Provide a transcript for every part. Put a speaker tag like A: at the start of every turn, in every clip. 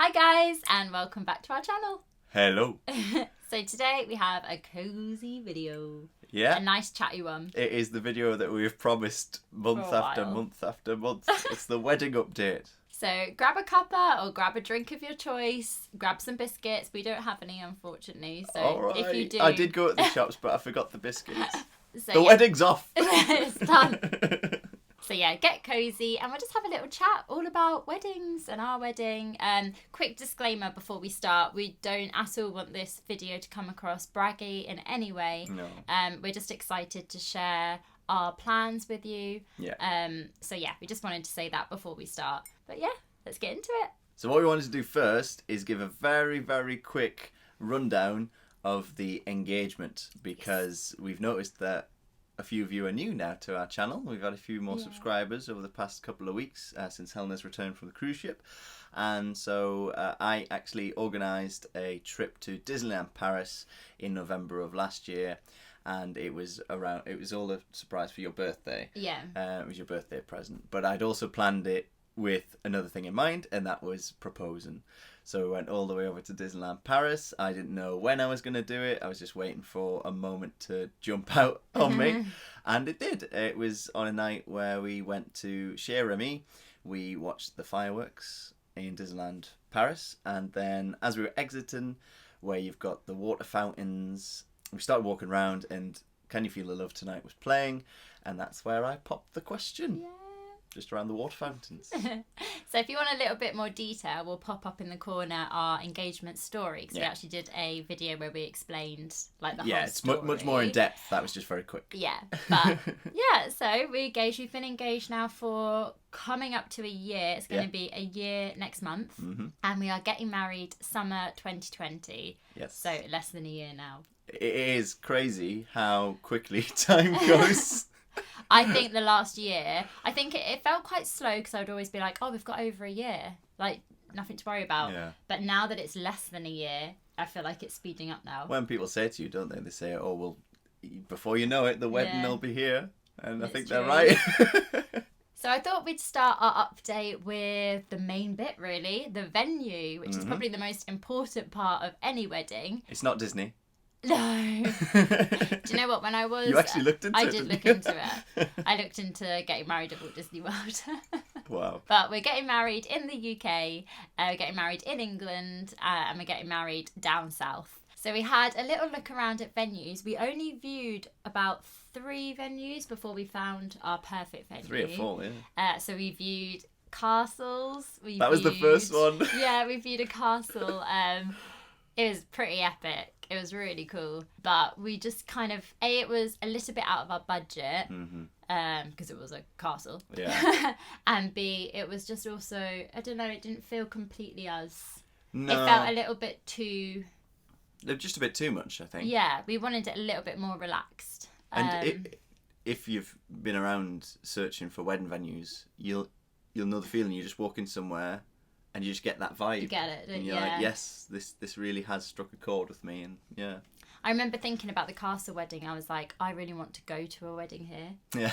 A: Hi guys, and welcome back to our channel.
B: Hello.
A: So today we have a cozy video.
B: Yeah.
A: A nice chatty one.
B: It is the video that we've promised month after month after month. It's the wedding update.
A: So grab a cuppa or grab a drink of your choice. Grab some biscuits. We don't have any, unfortunately. So
B: Alright.
A: if you do...
B: I did go at the shops, but I forgot the biscuits.
A: So,
B: the wedding's off.
A: It's done. So yeah, get cozy and we'll just have a little chat all about weddings and our wedding. Quick disclaimer before we start, we don't at all want this video to come across braggy in any way.
B: No.
A: We're just excited to share our plans with you.
B: Yeah.
A: So yeah, we just wanted to say that before we start. But yeah, let's get into it.
B: So what we wanted to do first is give a very, very quick rundown of the engagement, because we've noticed that a few of you are new now to our channel. We've had a few more subscribers over the past couple of weeks since Helena's returned from the cruise ship. And so I actually organised a trip to Disneyland Paris in November of last year. And it was all a surprise for your birthday.
A: Yeah.
B: It was your birthday present. But I'd also planned it with another thing in mind, and that was proposing. So we went all the way over to Disneyland Paris. I didn't know when I was going to do it. I was just waiting for a moment to jump out on me. And it did. It was on a night where we went to Chez Remy. We watched the fireworks in Disneyland Paris. And then as we were exiting, where you've got the water fountains, we started walking around and Can You Feel the Love Tonight was playing. And that's where I popped the question.
A: Yeah.
B: Just around the water fountains.
A: So if you want a little bit more detail, we'll pop up in the corner our engagement story. Because we actually did a video where we explained like the whole story.
B: It's much more in depth. That was just very quick.
A: Yeah, but yeah, so we engaged. We've been engaged now for coming up to a year. It's going to be a year next month. Mm-hmm. And we are getting married summer 2020.
B: Yes.
A: So less than a year now.
B: It is crazy how quickly time goes.
A: I think the last year, I think it felt quite slow because I would always be like, oh, we've got over a year. Like, nothing to worry about.
B: Yeah.
A: But now that it's less than a year, I feel like it's speeding up now.
B: When people say to you, don't they? They say, oh, well, before you know it, the wedding will be here. And I think they're right.
A: So I thought we'd start our update with the main bit, really. The venue, which is probably the most important part of any wedding.
B: It's not Disney.
A: No. Do you know what? When I was...
B: You actually looked into it,
A: I did look into it. I looked into getting married at Walt Disney World.
B: Wow.
A: But we're getting married in the UK, we're getting married in England, and we're getting married down south. So we had a little look around at venues. We only viewed about 3 venues before we found our perfect venue.
B: 3 or 4, yeah.
A: So we viewed castles.
B: That was the first one.
A: Yeah, we viewed a castle. It was pretty epic. It was really cool. But we just kind of... A, it was a little bit out of our budget. Because it was a castle.
B: Yeah.
A: And B, it was just also... I don't know, it didn't feel completely us.
B: No.
A: It felt a little bit too...
B: Just a bit too much, I think.
A: Yeah, we wanted it a little bit more relaxed.
B: And if you've been around searching for wedding venues, you'll know the feeling. You just walk in somewhere... And you just get that vibe.
A: You get it,
B: and you're like, yes, this really has struck a chord with me, and yeah.
A: I remember thinking about the castle wedding. I was like, I really want to go to a wedding here.
B: Yeah.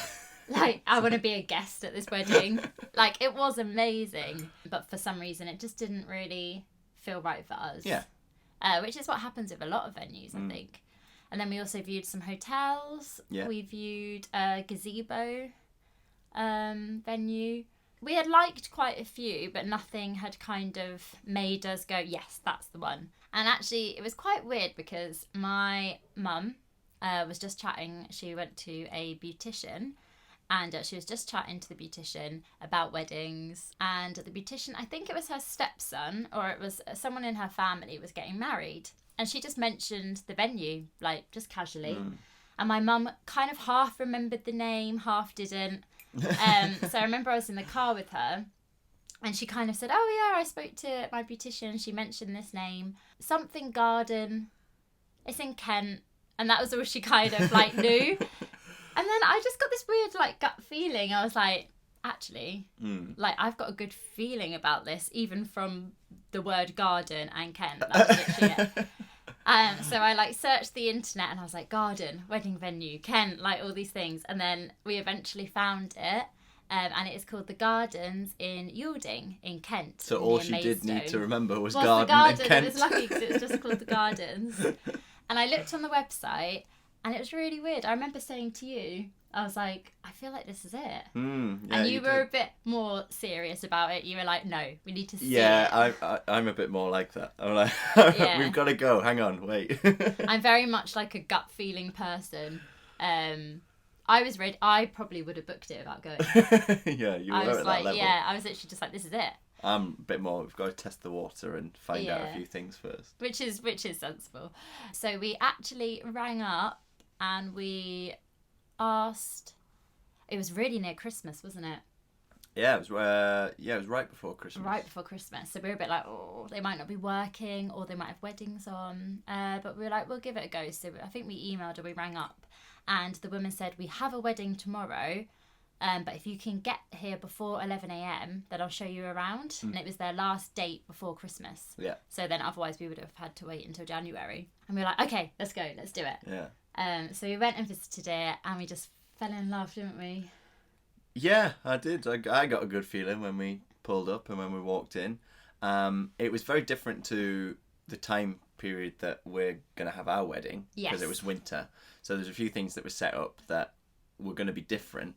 A: Like, I want to be a guest at this wedding. Like, it was amazing, but for some reason, it just didn't really feel right for us.
B: Yeah.
A: Which is what happens with a lot of venues, I think. And then we also viewed some hotels.
B: Yeah.
A: We viewed a gazebo venue. We had liked quite a few, but nothing had kind of made us go, yes, that's the one. And actually, it was quite weird because my mum was just chatting. She went to a beautician and she was just chatting to the beautician about weddings. And the beautician, I think it was her stepson or it was someone in her family was getting married. And she just mentioned the venue, like just casually. And my mum kind of half remembered the name, half didn't. So I remember I was in the car with her and she kind of said, oh yeah, I spoke to my beautician, she mentioned this name, something garden, it's in Kent, and that was all she kind of like knew. And then I just got this weird like gut feeling. I was like, actually, like I've got a good feeling about this, even from the word garden and Kent. That was literally it. So I like searched the internet and I was like, garden, wedding venue, Kent, like all these things. And then we eventually found it. And it is called the Gardens in Yalding in Kent.
B: So all
A: near
B: she did need
A: Maidstone.
B: to remember was
A: The
B: garden
A: garden.
B: in Kent.
A: It was lucky because it was just called the Gardens. And I looked on the website and it was really weird. I remember saying to you, I was like, I feel like this is it.
B: Yeah,
A: and you were a bit more serious about it. You were like, no, we need to see it.
B: Yeah, I'm a bit more like that. I'm like, we've got to go. Hang on, wait.
A: I'm very much like a gut feeling person. I was ready. I probably would have booked it without going.
B: Yeah, you were
A: I was
B: at
A: like,
B: that level.
A: yeah, I was literally just like, this is it.
B: I'm a bit more. We've got to test the water and find out a few things first.
A: Which is sensible. So we actually rang up and we asked. It was really near Christmas, wasn't it?
B: Yeah, it was. It was right before Christmas.
A: Right before Christmas. So we were a bit like, oh, they might not be working, or they might have weddings on. But we were like, we'll give it a go. So I think we emailed or we rang up, and the woman said, we have a wedding tomorrow. But if you can get here before 11 a.m, then I'll show you around. And it was their last date before Christmas.
B: Yeah.
A: So then otherwise we would have had to wait until January. And we were like, okay, let's go, let's do it.
B: Yeah.
A: So we went and visited it, and we just fell in love, didn't we?
B: Yeah, I did. I got a good feeling when we pulled up and when we walked in. It was very different to the time period that we're going to have our wedding.
A: Yes.
B: Because it was winter. So there's a few things that were set up that were going to be different.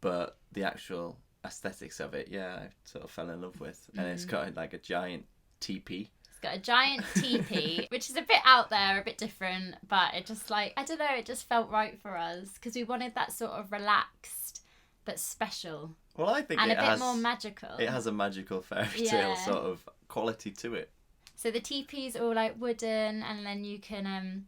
B: But the actual aesthetics of it, yeah, I sort of fell in love with. And it's got like a giant teepee.
A: It's got a giant teepee, which is a bit out there, a bit different. But it just like, I don't know, it just felt right for us. Because we wanted that sort of relaxed but special.
B: Well, I think
A: and
B: it
A: a bit
B: has,
A: more magical.
B: It has a magical fairy tale sort of quality to it.
A: So the teepee's all like wooden, and then you can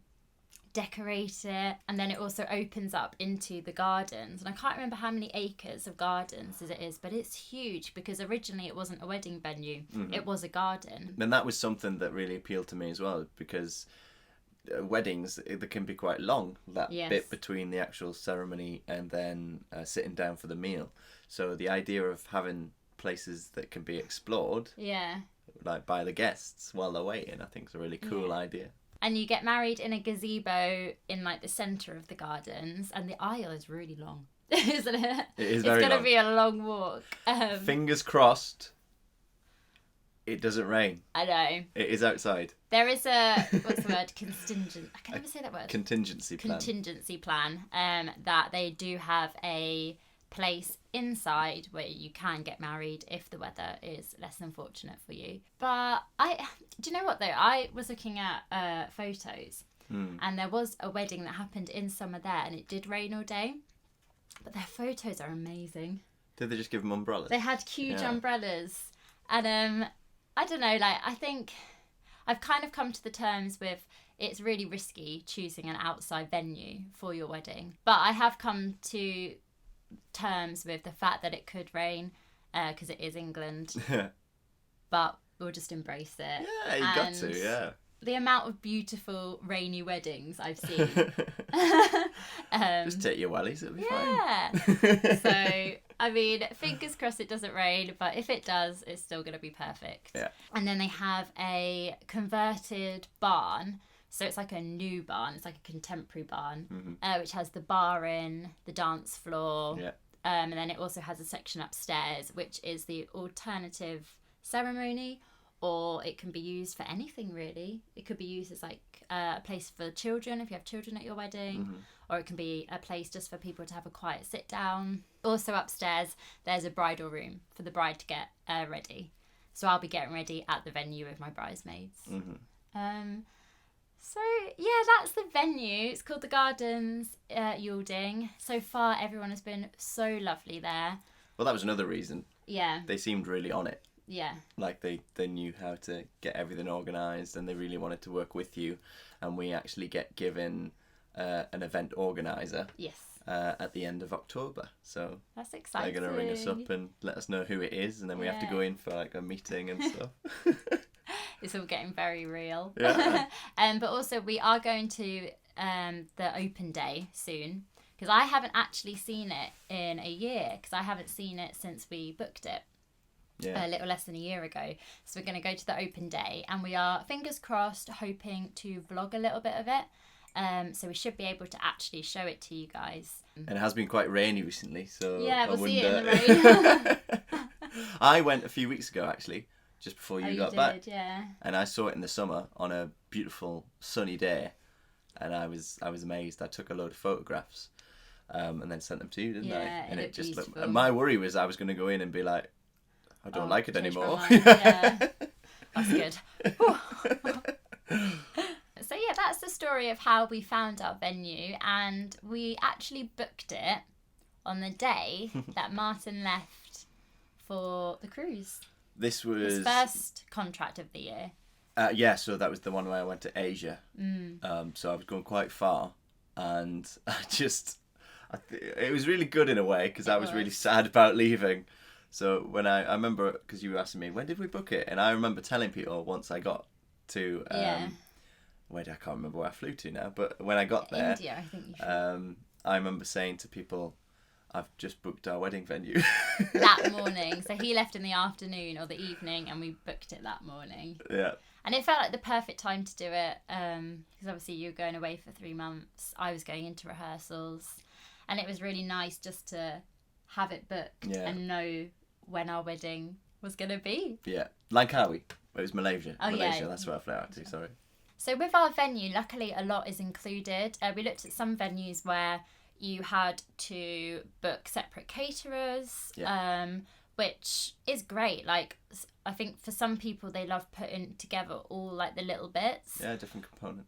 A: decorate it, and then it also opens up into the gardens. And I can't remember how many acres of gardens it is, but it's huge because originally it wasn't a wedding venue. It was a garden.
B: And that was something that really appealed to me as well, because weddings, they can be quite long, that bit between the actual ceremony and then sitting down for the meal. So the idea of having places that can be explored like by the guests while they're waiting, I think is a really cool idea.
A: And you get married in a gazebo in like the centre of the gardens, and the aisle is really long, isn't it?
B: It is very long.
A: It's going to be a long walk.
B: Fingers crossed it doesn't rain.
A: I know.
B: It is outside.
A: There is a, what's the word? Contingent. I can never say that word.
B: Contingency plan.
A: Contingency plan. That they do have a place inside where you can get married if the weather is less than fortunate for you. But do you know what though? I was looking at photos, and there was a wedding that happened in summer there, and it did rain all day. But their photos are amazing.
B: Did they just give them umbrellas?
A: They had huge umbrellas, and I don't know. Like, I think I've kind of come to the terms with it's really risky choosing an outside venue for your wedding, but I have come to terms with the fact that it could rain because it is England. But we'll just embrace it.
B: Yeah, you got to. Yeah.
A: The amount of beautiful rainy weddings I've seen.
B: Just take your wellies, it'll be
A: fine. So, I mean, fingers crossed it doesn't rain, but if it does, it's still going to be perfect.
B: Yeah.
A: And then they have a converted barn. So it's like a new barn. It's like a contemporary barn, which has the bar in, the dance floor.
B: Yeah.
A: And then it also has a section upstairs, which is the alternative ceremony, or it can be used for anything really. It could be used as like a place for children if you have children at your wedding, or it can be a place just for people to have a quiet sit down. Also upstairs, there's a bridal room for the bride to get ready. So I'll be getting ready at the venue with my bridesmaids. So yeah, that's the venue. It's called the Gardens Yalding. So far, everyone has been so lovely there.
B: Well, that was another reason.
A: Yeah.
B: They seemed really on it.
A: Yeah.
B: Like they knew how to get everything organised, and they really wanted to work with you. And we actually get given an event organiser.
A: Yes.
B: At the end of October. So
A: that's exciting.
B: They're going to ring us up and let us know who it is, and then we have to go in for like a meeting and stuff.
A: It's all getting very real.
B: Yeah.
A: But also we are going to the open day soon, because I haven't actually seen it in a year, because I haven't seen it since we booked it.
B: Yeah.
A: A little less than a year ago. So we're going to go to the open day, and we are, fingers crossed, hoping to vlog a little bit of it. So we should be able to actually show it to you guys.
B: And it has been quite rainy recently, so
A: Yeah, we'll see it in
B: wonder...
A: the rain.
B: I went a few weeks ago, actually, just before you got back.
A: Yeah.
B: And I saw it in the summer on a beautiful sunny day, and I was amazed. I took a load of photographs, and then sent them to you, didn't I? And it just looked. And my worry was I was going to go in and be like, I don't like it anymore.
A: Yeah, that's good. So yeah, that's the story of how we found our venue, and we actually booked it on the day that Martyn left for the cruise.
B: This was
A: his first contract of the year.
B: Yeah, so that was the one where I went to Asia. So I was going quite far, and it was really good in a way, because I was really sad about leaving. So when I remember, because you were asking me, when did we book it? And I remember telling people once I got to, I can't remember where I flew to now, but when I got there,
A: India, I think you should.
B: I remember saying to people, I've just booked our wedding venue.
A: That morning. So he left in the afternoon or the evening, and we booked it that morning.
B: Yeah.
A: And it felt like the perfect time to do it, because obviously you were going away for 3 months. I was going into rehearsals, and it was really nice just to have it booked and know when our wedding was going to be.
B: Yeah. Langkawi. It was Malaysia.
A: Oh,
B: Malaysia, that's where I flew out to, sorry.
A: So with our venue, luckily a lot is included. We looked at some venues where you had to book separate caterers, which is great. Like, I think for some people, they love putting together all like the little bits.
B: Yeah, different components.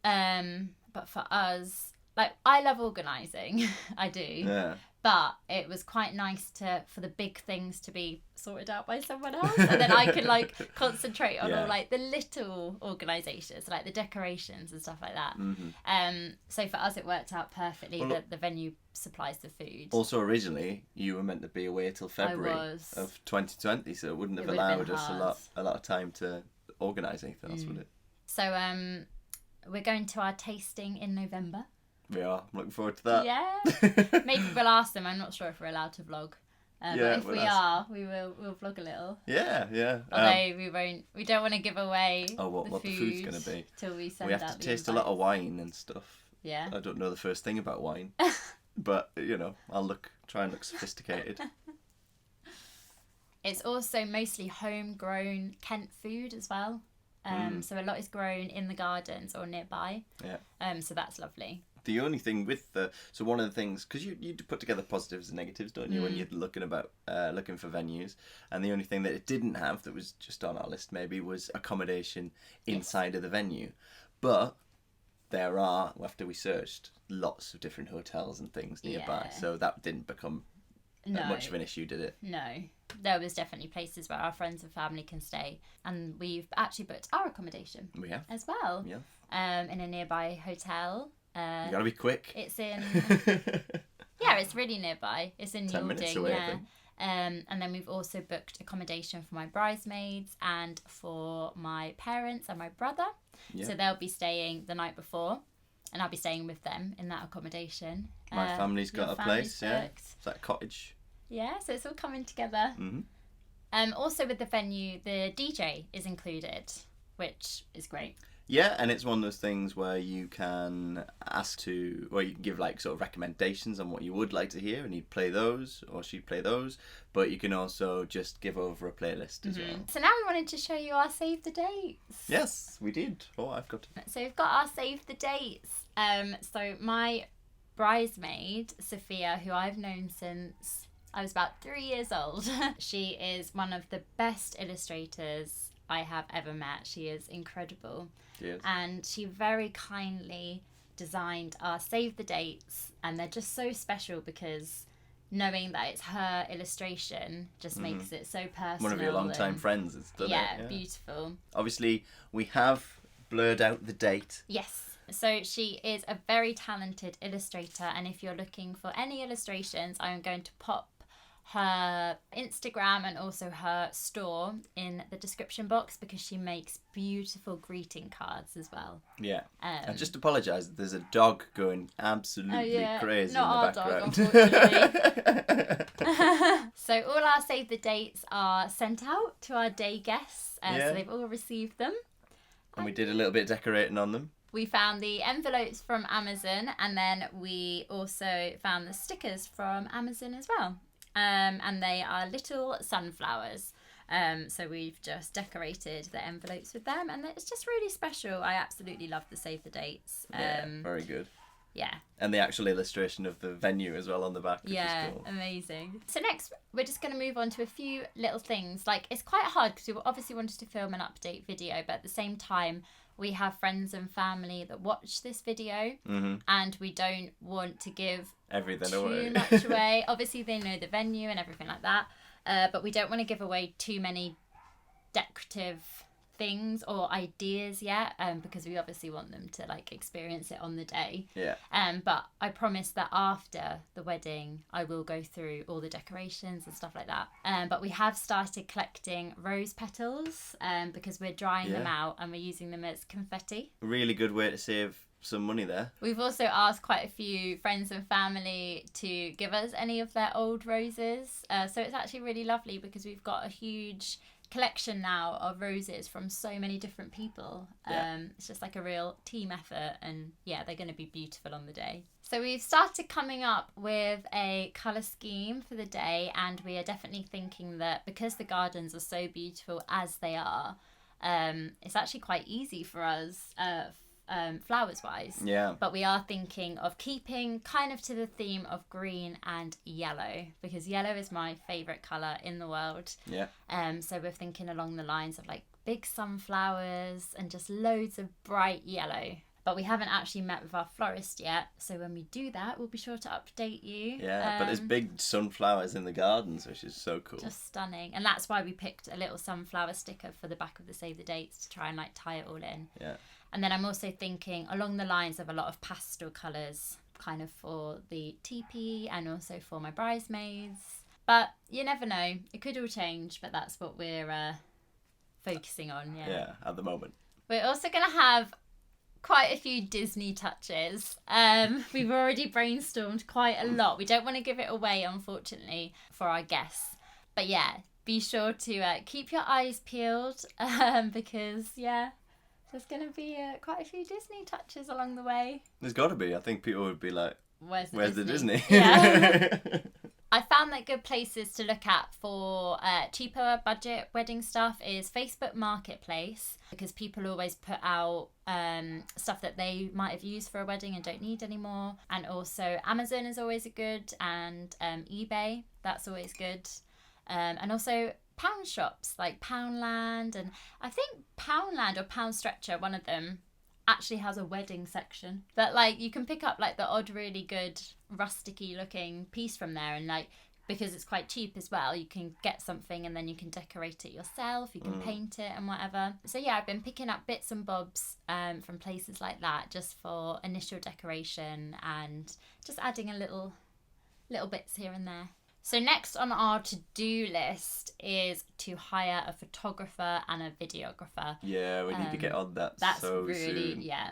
A: But for us, like, I love organising. I do.
B: Yeah.
A: But it was quite nice for the big things to be sorted out by someone else, and then I could like concentrate on all like the little organisations, like the decorations and stuff like that. So for us, it worked out perfectly. Well, the venue supplies the food.
B: Also, originally you were meant to be away till February of 2020, so it wouldn't have allowed us a lot of time to organise anything else, would it? So
A: we're going to our tasting in November.
B: We are. I'm looking forward to that.
A: Yeah. Maybe we'll ask them. I'm not sure if we're allowed to vlog. But if we'll we'll vlog a little.
B: Yeah.
A: Although we don't want to give away
B: what the food's going to be.
A: Till we send out.
B: We have to taste a lot of wine and stuff.
A: Yeah.
B: I don't know the first thing about wine. But, I'll try and look sophisticated.
A: It's also mostly homegrown Kent food as well. So a lot is grown in the gardens or nearby.
B: Yeah.
A: So that's lovely.
B: The only thing with so one of the things, because you put together positives and negatives, don't you, when you're looking for venues, and the only thing that it didn't have that was just on our list maybe was accommodation inside of the venue, but there are, after we searched, lots of different hotels and things nearby, so that didn't become much of an issue, did it?
A: No, there was definitely places where our friends and family can stay, and we've actually booked our accommodation.
B: We have
A: as well.
B: Yeah.
A: In a nearby hotel.
B: You gotta be quick.
A: It's in. Yeah, it's really nearby. It's in
B: 10 minutes away, I think.
A: And then we've also booked accommodation for my bridesmaids and for my parents and my brother. Yeah. So they'll be staying the night before, and I'll be staying with them in that accommodation.
B: My family's got a place. Yeah, it's that cottage.
A: Yeah, so it's all coming together. Also with the venue, the DJ is included, which is great.
B: Yeah, and it's one of those things where you can you can give like sort of recommendations on what you would like to hear, and he'd play those, or she'd play those, but you can also just give over a playlist as well. So
A: now we wanted to show you our Save the Dates.
B: Yes, we did. Oh, I've got it.
A: So we've got our Save the Dates. So my bridesmaid, Sophia, who I've known since I was about 3 years old, she is one of the best illustrators I have ever met. She is incredible.
B: Yes.
A: And she very kindly designed our Save the Dates, and they're just so special because knowing that it's her illustration just makes it so personal.
B: One of your long-time friends has done it.
A: Yeah, beautiful.
B: Obviously, we have blurred out the date.
A: Yes. So she is a very talented illustrator, and if you're looking for any illustrations, I'm going to pop her Instagram and also her store in the description box, because she makes beautiful greeting cards as well.
B: Yeah. I just apologise, there's a dog going absolutely crazy
A: Not
B: in the
A: background.
B: Dog,
A: unfortunately. So all our Save the Dates are sent out to our day guests, so they've all received them.
B: And we did a little bit of decorating on them.
A: We found the envelopes from Amazon, and then we also found the stickers from Amazon as well. And they are little sunflowers. So we've just decorated the envelopes with them, and it's just really special. I absolutely love the save the dates.
B: Very good.
A: Yeah.
B: And the actual illustration of the venue as well on the back. Which is cool.
A: Amazing. So next, we're just going to move on to a few little things. Like, it's quite hard because we obviously wanted to film an update video, but at the same time, we have friends and family that watch this video, and we don't want to give
B: everything
A: too much away. Obviously, they know the venue and everything like that, but we don't want to give away too many decorative things or ideas yet, because we obviously want them to like experience it on the day. But I promise that after the wedding I will go through all the decorations and stuff like that. But we have started collecting rose petals, because we're drying them out and we're using them as confetti.
B: Really good way to save some money there.
A: We've also asked quite a few friends and family to give us any of their old roses, so it's actually really lovely because we've got a huge collection now of roses from so many different people. It's just like a real team effort, and they're going to be beautiful on the day. So we've started coming up with a colour scheme for the day, and we are definitely thinking that because the gardens are so beautiful as they are, it's actually quite easy for us flowers wise. But we are thinking of keeping kind of to the theme of green and yellow, because yellow is my favourite colour in the world. So we're thinking along the lines of like big sunflowers and just loads of bright yellow. But we haven't actually met with our florist yet, so when we do that, we'll be sure to update you.
B: But there's big sunflowers in the gardens, which is so cool.
A: Just stunning. And that's why we picked a little sunflower sticker for the back of the Save the Dates to try and like tie it all in. And then I'm also thinking along the lines of a lot of pastel colours, kind of for the teepee and also for my bridesmaids. But you never know. It could all change, but that's what we're focusing on,
B: at the moment.
A: We're also going to have quite a few Disney touches. We've already brainstormed quite a lot. We don't want to give it away, unfortunately, for our guests. But be sure to keep your eyes peeled, because, there's going to be quite a few Disney touches along the way.
B: There's got to be. I think people would be like, where's the Disney?
A: I found that good places to look at for cheaper budget wedding stuff is Facebook Marketplace, because people always put out stuff that they might have used for a wedding and don't need anymore. And also Amazon is always a good, and eBay, that's always good. And also pound shops like Poundland, and I think Poundland or Pound Stretcher, one of them, actually has a wedding section that like you can pick up like the odd really good rusticy looking piece from there, and like because it's quite cheap as well, you can get something and then you can decorate it yourself, you can paint it and whatever. So I've been picking up bits and bobs from places like that just for initial decoration and just adding a little bits here and there. So next on our to-do list is to hire a photographer and a videographer.
B: Yeah, we need to get on that
A: that's
B: so
A: really,
B: soon.
A: Yeah.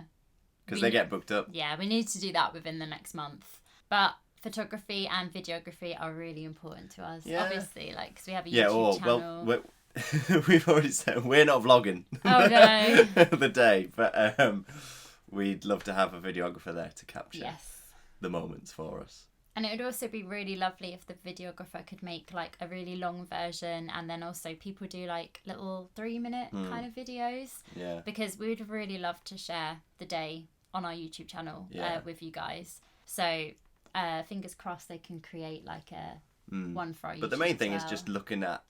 B: Because they get booked up.
A: Yeah, we need to do that within the next month. But photography and videography are really important to us, obviously, like, because we have a YouTube channel.
B: Well, we've already said we're not vlogging the day, but we'd love to have a videographer there to capture the moments for us.
A: And it would also be really lovely if the videographer could make like a really long version, and then also people do like little 3-minute kind of videos. Because we would really love to share the day on our YouTube channel with you guys. So fingers crossed they can create like a one for our YouTube.
B: But the main thing is just looking at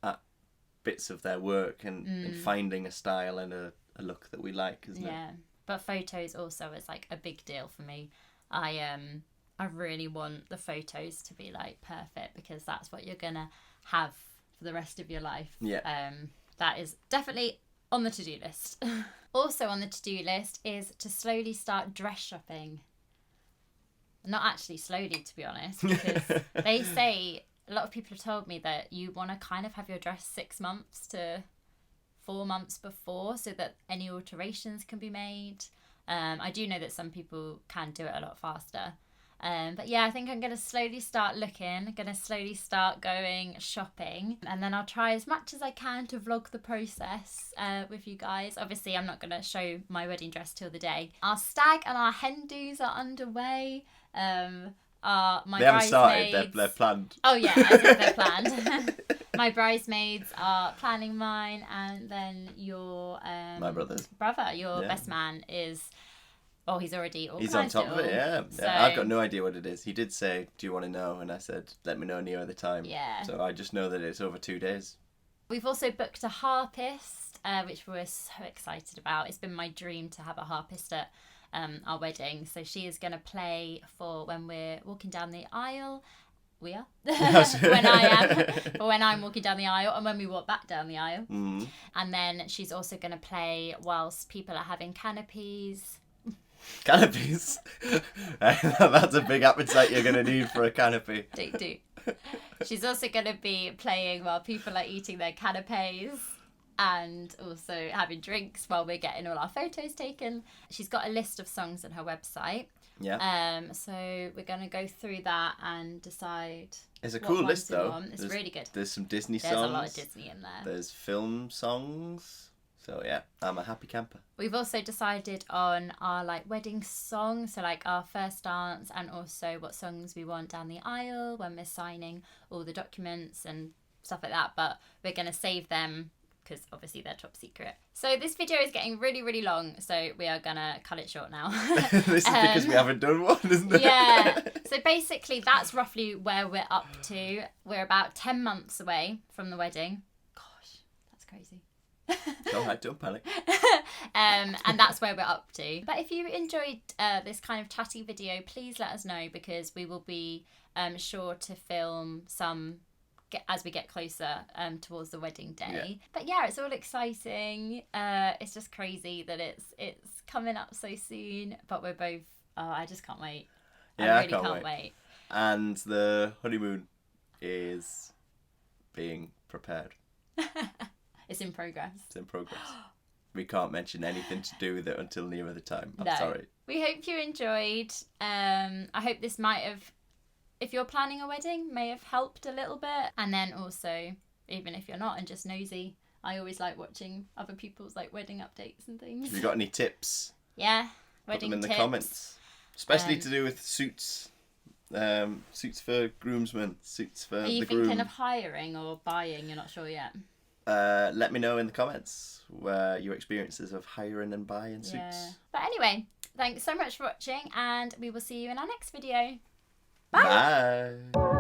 B: bits of their work and finding a style and a look that we like, isn't it?
A: But photos also is like a big deal for me. I really want the photos to be like perfect, because that's what you're gonna have for the rest of your life. That is definitely on the to-do list. Also on the to-do list is to slowly start dress shopping. Not actually slowly, to be honest, because they say, a lot of people have told me that you want to kind of have your dress 6 months to 4 months before, so that any alterations can be made. I do know that some people can do it a lot faster. But yeah, I think I'm going to slowly start looking. I'm going to slowly start going shopping. And then I'll try as much as I can to vlog the process with you guys. Obviously, I'm not going to show my wedding dress till the day. Our stag and our hen do's are underway. My
B: they haven't started, they're planned.
A: Oh yeah, as if they're planned. My bridesmaids are planning mine, and then your
B: my brother,
A: your best man is... Oh, he's already organised.
B: He's on top of it, yeah.
A: So...
B: I've got no idea what it is. He did say, do you want to know? And I said, let me know near the time.
A: Yeah.
B: So I just know that it's over 2 days.
A: We've also booked a harpist, which we're so excited about. It's been my dream to have a harpist at our wedding. So she is going to play for when we're walking down the aisle. We are. When I am. But when I'm walking down the aisle and when we walk back down the aisle.
B: Mm-hmm.
A: And then she's also going to play whilst people are having canopies.
B: Canopies? That's a big appetite you're going to need for a canopy.
A: Do. She's also going to be playing while people are eating their canapes and also having drinks while we're getting all our photos taken. She's got a list of songs on her website.
B: Yeah.
A: So we're going to go through that and decide.
B: It's a cool list though.
A: It's really good.
B: There's some Disney songs.
A: There's a lot of Disney in there.
B: There's film songs. So yeah, I'm a happy camper.
A: We've also decided on our wedding song, so our first dance, and also what songs we want down the aisle when we're signing all the documents and stuff like that. But we're going to save them because obviously they're top secret. So this video is getting really, really long, so we are going to cut it short now.
B: This is because we haven't done one, isn't it?
A: Yeah. So basically that's roughly where we're up to. We're about 10 months away from the wedding. Gosh, that's crazy.
B: Alright, don't panic.
A: And that's where we're up to. But if you enjoyed this kind of chatty video, please let us know, because we will be sure to film some as we get closer towards the wedding day. Yeah. But yeah, it's all exciting. It's just crazy that it's coming up so soon. But we're both... Oh, I just can't wait.
B: Yeah,
A: I really can't wait.
B: And the honeymoon is being prepared.
A: It's in progress.
B: It's in progress. We can't mention anything to do with it until nearer the time. I'm sorry.
A: We hope you enjoyed. I hope this might have, if you're planning a wedding, may have helped a little bit. And then also, even if you're not and just nosy, I always like watching other people's wedding updates and things.
B: Have you got any tips?
A: Yeah, wedding
B: tips. Put them in
A: tips.
B: the comments. Especially to do with suits. Suits for groomsmen, suits for the groom.
A: Are you thinking of hiring or buying? You're not sure yet.
B: Let me know in the comments where your experiences of hiring and buying suits.
A: Yeah. But anyway, thanks so much for watching, and we will see you in our next video. Bye.
B: Bye.